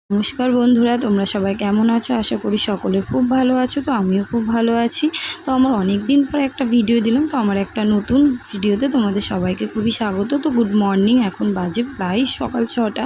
নমস্কার বন্ধুরা, তোমরা সবাই কেমন আছো? আশা করি সকলে খুব ভালো আছো। তো আমিও খুব ভালো আছি। তো আমার অনেক দিন পরে একটা ভিডিও দিলাম। তো আমার একটা নতুন ভিডিওতে তোমাদের সবাইকে খুবই স্বাগত। তো গুড মর্নিং। এখন বাজে প্রায় সকাল 6টা।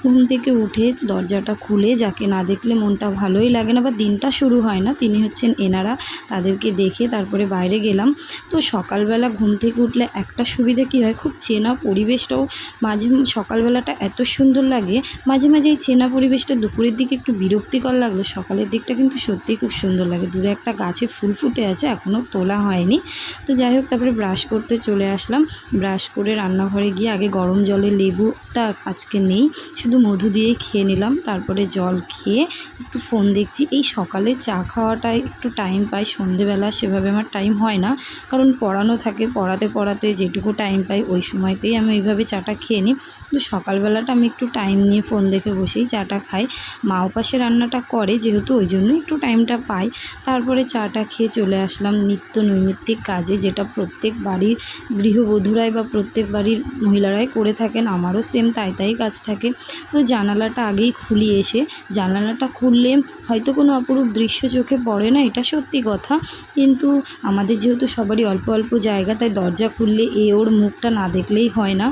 ঘুম থেকে উঠে দরজাটা খুলে যাকে না দেখলে মনটা ভালোই লাগে না বা দিনটা শুরু হয় না, তিনি হচ্ছেন এনারা। তাদেরকে দেখে তারপরে বাইরে গেলাম। তো সকালবেলা ঘুম থেকে উঠলে একটা সুবিধা কী হয়, খুব চেনা পরিবেশটাও মাঝে সকালবেলাটা এত সুন্দর লাগে। মাঝে মাঝে এই চেনা পরিবেশটা দুপুরের দিকে একটু বিরক্তিকর লাগলো, সকালের দিকটা কিন্তু সত্যিই খুব সুন্দর লাগে। দূরে একটা গাছে ফুল ফুটে আছে, এখনও তোলা হয়নি। তো যাই হোক, তারপরে ব্রাশ করতে চলে আসলাম। ব্রাশ করে রান্নাঘরে গিয়ে আগে গরম জলে লেবুটা আজকে নেই, শুধু মধু দিয়েই খেয়ে নিলাম। তারপরে জল খেয়ে একটু ফোন দেখছি। এই সকালে চা খাওয়াটায় একটু টাইম পাই, সন্ধেবেলা সেভাবে আমার টাইম হয় না, কারণ পড়ানো থাকে। পড়াতে পড়াতে যেটুকু টাইম পাই ওই সময়তেই আমি ওইভাবে চাটা খেয়ে নিই। তো সকালবেলাটা আমি একটু টাইম নিয়ে ফোন দেখে বসেই চাটা খাই। মা ওপাশে রান্নাটা করে যেহেতু, ওই জন্য একটু টাইমটা পাই। তারপরে চাটা খেয়ে চলে আসলাম নিত্য নৈমিত্তিক কাজে, যেটা প্রত্যেক বাড়ির গৃহবধূরাই বা প্রত্যেক বাড়ির মহিলারাই করে থাকেন। আমারও সেম তাই কাজ থাকে। তো জানালাটা আগেই খুলি এসে, জানালাটা খুললে হয়তো কোনো অপরূপ দৃশ্য চোখে পড়ে না, এটা সত্যি কথা। কিন্তু আমাদের যেহেতু সবারই অল্প অল্প জায়গা, তাই দরজা খুললে ওর মুখটা না দেখলেই হয় না।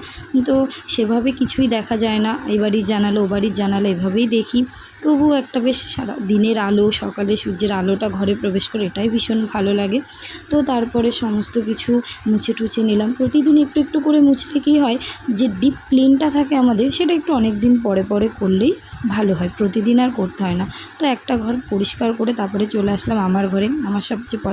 তো সেভাবে কিছুই দেখা যায় না, এই বাড়ির জানালা ও বাড়ির জানালা এভাবেই দেখি। তবুও একটা বেশ সারা দিনের আলো, সকালে সূর্যের আলোটা ঘরে প্রবেশ করে, এটাই ভীষণ ভালো লাগে। তো তারপরে সমস্ত কিছু মুছে টুছে নিলাম। প্রতিদিন একটু একটু করে মুছলে কী হয়, যে ডিপ ক্লিনটা থাকে আমাদের, সেটা একটু অনেক দিন পরে পরে করলেই ভালো হয়, প্রতিদিন আর করতে হয় না। তো একটা ঘর পরিষ্কার করে তারপরে চলে আসলাম আমার ঘরে। আমার সবচেয়ে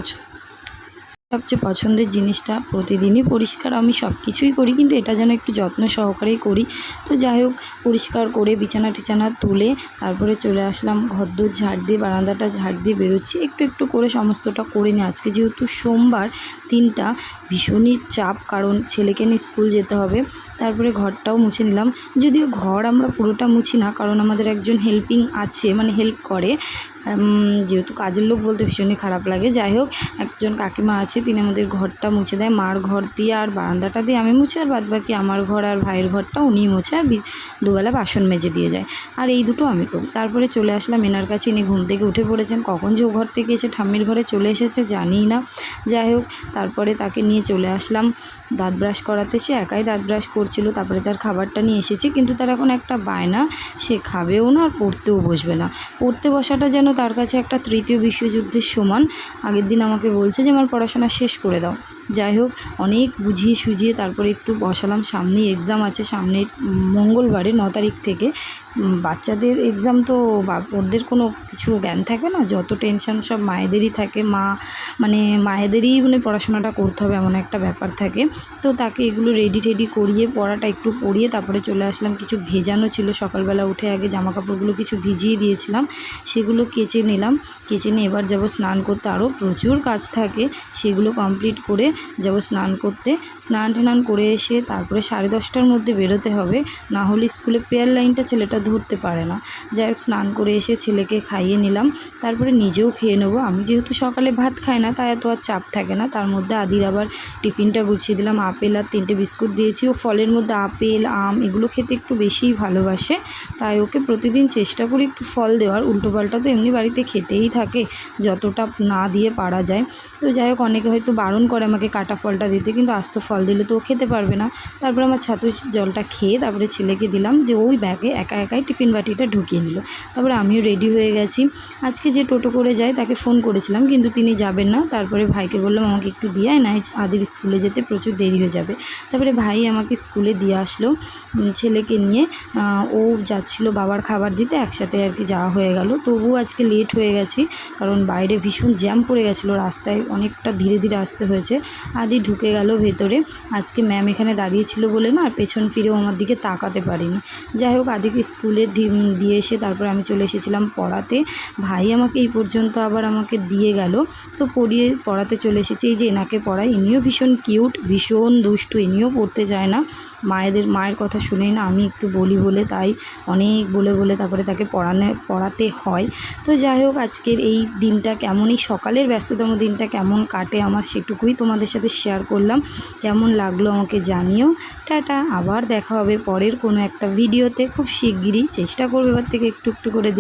পছন্দের জিনিসটা প্রতিদিনই পরিষ্কার। আমি সব কিছুই করি, কিন্তু এটা যেন একটু যত্ন সহকারেই করি। তো যাই হোক, পরিষ্কার করে বিছানা টিছানা তুলে তারপরে চলে আসলাম ঘরদোর ঝাড় দিয়ে, বারান্দাটা ঝাড় দিয়ে বেরোচ্ছি। একটু একটু করে সমস্তটা করে নিই। আজকে যেহেতু সোমবার, দিনটা ভীষণই চাপ, কারণ ছেলেকে নিয়ে স্কুল যেতে হবে। তারপরে ঘরটাও মুছে নিলাম। যদিও ঘর আমরা পুরোটা মুছি না, কারণ আমাদের একজন হেল্পিং আছে, মানে হেল্প করে। যেহেতু কাজের লোক বলতে ভীষণই খারাপ লাগে। যাই হোক, একজন কাকিমা আছে, তিনি আমাদের ঘরটা মুছে দেয়। মার ঘর দিয়ে আর বারান্দাটা দিয়ে আমি মুছি, আর বাদবাকি আমার ঘর আর ভাইয়ের ঘরটা উনিই মোছে, আর দুবেলা বাসন মেজে দিয়ে যায়। আর এই দুটো আমি করি। তারপরে চলে আসলাম এনার কাছে। ইনি ঘুম থেকে উঠে পড়েছেন, কখন যে ও ঘর থেকে এসে ঠাম্মির ঘরে চলে এসেছে জানিই না। যাই হোক, তারপরে তাকে নিয়ে চলে আসলাম দাঁত ব্রাশ করাতে। সে একাই দাঁত ব্রাশ করছিল। তারপরে তার খাবারটা নিয়ে এসেছি, কিন্তু তার এখন একটা বায়না, সে খাবেও না আর পড়তেও বসবে না। পড়তে বসাটা যেন তার কাছে একটা তৃতীয় বিশ্বযুদ্ধের সমান। আগের দিন আমাকে বলছে যে আমার পড়াশোনা শেষ করে দাও। যাই হোক, অনেক বুঝিয়ে সুঝিয়ে তারপরে একটু বসালাম। সামনেই এক্সাম আছে, সামনের মঙ্গলবারে 9 তারিখ থেকে। বাচ্চাদের এক্সাম, তো ওদের কোনো কিছু জ্ঞান থাকে না, যত টেনশন সব মায়েদেরই থাকে। মায়েদেরই পড়াশোনাটা করতে হবে, এমন একটা ব্যাপার থাকে। তো তাকে এগুলো রেডি করিয়ে, পড়াটা একটু পড়িয়ে তারপরে চলে আসলাম। কিছু ভেজানো ছিল, সকালবেলা উঠে আগে জামাকাপড়গুলো কিছু ভিজিয়ে দিয়েছিলাম, সেগুলো কেচে নিলাম। কেচে নিয়ে এবার যাব স্নান করতে। আরও প্রচুর কাজ থাকে, সেগুলো কমপ্লিট করে যাব স্নান করতে। স্নান টান করে এসে তারপরে 10:30টার মধ্যে বেরোতে হবে, না হলে স্কুলে পেয়ার লাইনটা ছেলেটা ধরতে পারে না। যাই হোক, স্নান করে এসে ছেলেকে খাইয়ে নিলাম, তারপরে নিজেও খেয়ে নেবো। আমি যেহেতু সকালে ভাত খাই না, তাই এত আর চাপ থাকে না। তার মধ্যে আদির আবার টিফিনটা গুছিয়ে দিলাম। আপেল আর 3টে বিস্কুট দিয়েছি। ও ফলের মধ্যে আপেল, আম এগুলো খেতে একটু বেশিই ভালোবাসে, তাই ওকে প্রতিদিন চেষ্টা করি একটু ফল দেওয়ার। উল্টোপাল্টা তো এমনি বাড়িতে খেতেই থাকে, যতটা না দিয়ে পারা যায়। তো যাই হোক, অনেকে হয়তো বারণ করে আমাকে কাটা ফলটা দিতে, কিন্তু আস্ত ফল দিলে তো ও খেতে পারবে না। তারপরে আমার ছাতু জলটা খেয়ে তারপরে ছেলেকে দিলাম, যে ওই ব্যাগে একাই টিফিন বাটিটা ঢুকিয়ে নিল। তারপরে আমিও রেডি হয়ে গেছি। আজকে যে টোটো করে যায় তাকে ফোন করেছিলাম, কিন্তু তিনি যাবেন না। তারপরে ভাইকে বললাম আমাকে একটু দিয়ে আয়, না আদির স্কুলে যেতে প্রচুর দেরি হয়ে যাবে। তারপরে ভাই আমাকে স্কুলে দিয়ে আসলো ছেলেকে নিয়ে। ও যাচ্ছিল বাবার খাবার দিতে, একসাথে আর কি যাওয়া হয়ে গেল। তবুও আজকে লেট হয়ে গেছি, কারণ বাইরে ভীষণ জ্যাম পড়ে গেছিলো, রাস্তায় অনেকটা ধীরে ধীরে আসতে হয়েছে। আদি ঢুকে গেল ভেতরে। আজকে ম্যাম এখানে দাঁড়িয়েছিল বলে না, আর পেছন ফিরেও আমার দিকে তাকাতে পারিনি। যাই হোক, আদিকে স্কুলে দিয়ে এসে তারপর আমি চলে এসেছিলাম পড়াতে। ভাই আমাকে এই পর্যন্ত আবার আমাকে দিয়ে গেল। তো পড়াতে চলে এসেছি। এই যে এনাকে পড়াই, ইনিও ভীষণ কিউট, ভীষণ দুষ্টু, ইনিও পড়তে যায় না। মায়ের কথা শুনেই না, আমি একটু বলি বলে তাই অনেক বলে তারপরে তাকে পড়াতে হয়। তো যাই হোক, আজকের এই দিনটা কেমন, এই সকালের ব্যস্ততম দিনটা কেমন কাটে আমার সেটুকুই তোমাদের সাথে শেয়ার করলাম। কেমন লাগলো আমাকে জানিও। টাটা, আবার দেখা হবে পরের কোনো একটা ভিডিওতে খুব শিগগিরই। চেষ্টা করবো এবার থেকে একটু একটু করে